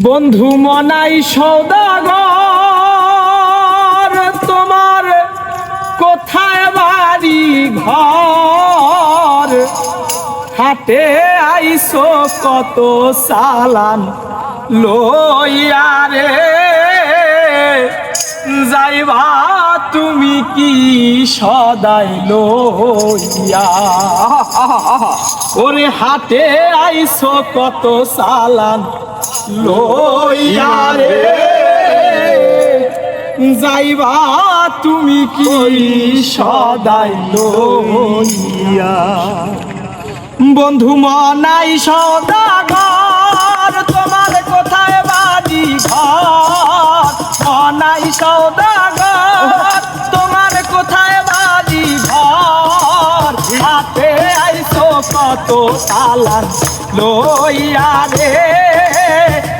বন্ধু মনাই সওদাগর তোমার কোথায় বাড়ি ঘর, হাটে আইসো কত সালান লইয়া রে, যাইবা তুমি কি সদাই লইয়া। ওরে হাটে আইসো কত সালান লইয়া রে, যাইবা তুমি কি সদাই লইয়া। বন্ধু মনাই সওদাগর তোমার কোথায় বাড়ি ঘর, মনাই সওদাগর তোমার কোথায় বাড়ি ঘর, হাতে আইসো কত সালান লইয়া রে,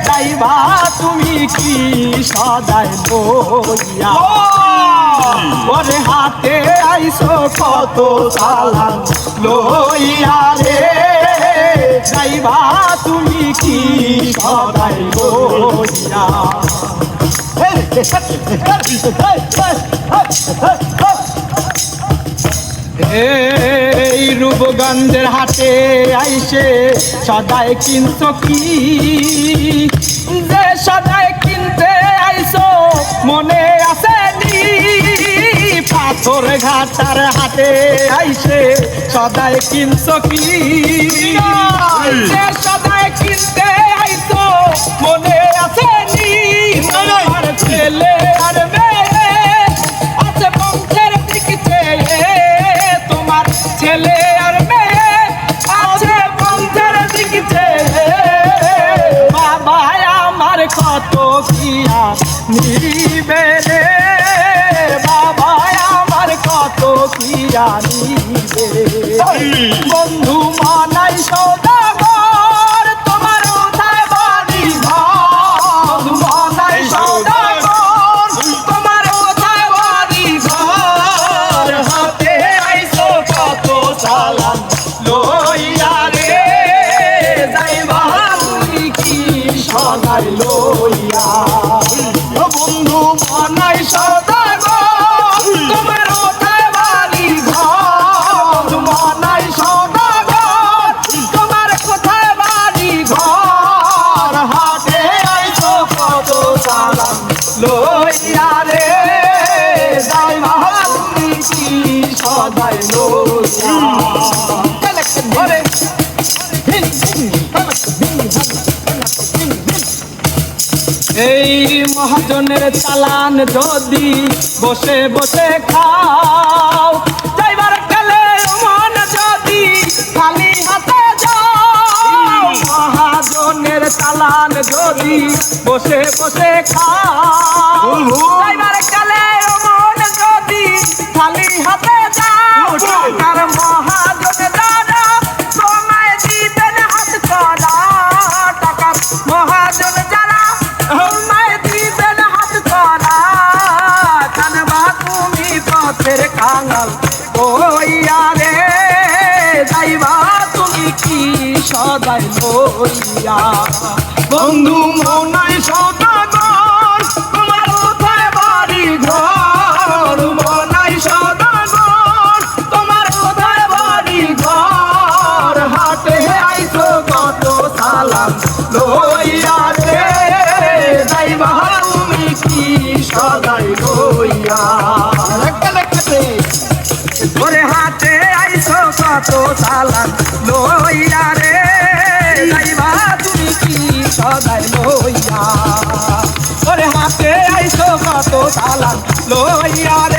যাইবা তুমি কি সদাই লইয়া। ওরে হাতে আইসো কত সালান লইয়া রে, যাইবা তুমি কি সদাই লইয়া। এই রূপগঞ্জের হাটে আইসে সদাই কিনছো কি, যে সদাই কিনতে আইসো মনে আছে নি, পাথর ঘাটার হাটে আইসে সদাই কিনছো কি, যে সদাই কিনতে আইসো মনে আছে নি, আর ছেলে আর মেয়ে আছে বংশের দিকে, তোমার ছেলে আর মেয়ে আছে বংশের দিকে, বাবা আমার কত কিয়া নিবে রে, বাবা আমার কত কিয়া নিবে। বন্ধু মনাই সওদাগর তোমার কোথায় বাড়ি ঘর, মনাই সওদাগর তোমার কোথায় বাড়ি ঘর, হাতে আইসো কত সালান লইয়া রে, যাইবা তুমি কি সদাই লইয়া। বন্ধু মনাই সওদাগর তোমার কোথায় বাড়ি ঘর, মনাই সওদাগর তোমার কোথায় বাড়ি ঘর, হাটে আইসো কত সালান লইয়া রে, যাইবা তুমি কি সদাই লইয়া। এই মহাজনের চালান যদি বসে বসে খাও, যাইবার গেলে মন যদি খালি হাতে যাও, মহাজনের চালান যদি বসে বসে খাও, যাইবার গেলে মন যদি খালি হাতে যাও, আর মহাজন দাদা তোমায় দিবেন হাত করা টাকা, মহাজন যারা তোমায় দিবেন হাত করা, কানবা তুমি পথের কাঙাল ওইয়া রে, যাইবা তুমি কি সদাই লইয়া। বন্ধু মনাই সওদাগর তোমার কোথায় বাড়ি ঘর, মনাই সওদাগর তোমার কোথায় বাড়ি ঘর, হাটে আইসো কত সালান লইয়া রে, যাইবা তুমি কি সদাই লইয়া। ওরে হাটে আইসো কত সালান লইয়া রে, যাইবা তুমি কি সদাই লইয়া। ওরে হাটে আইসো কত সালান লইয়া রে।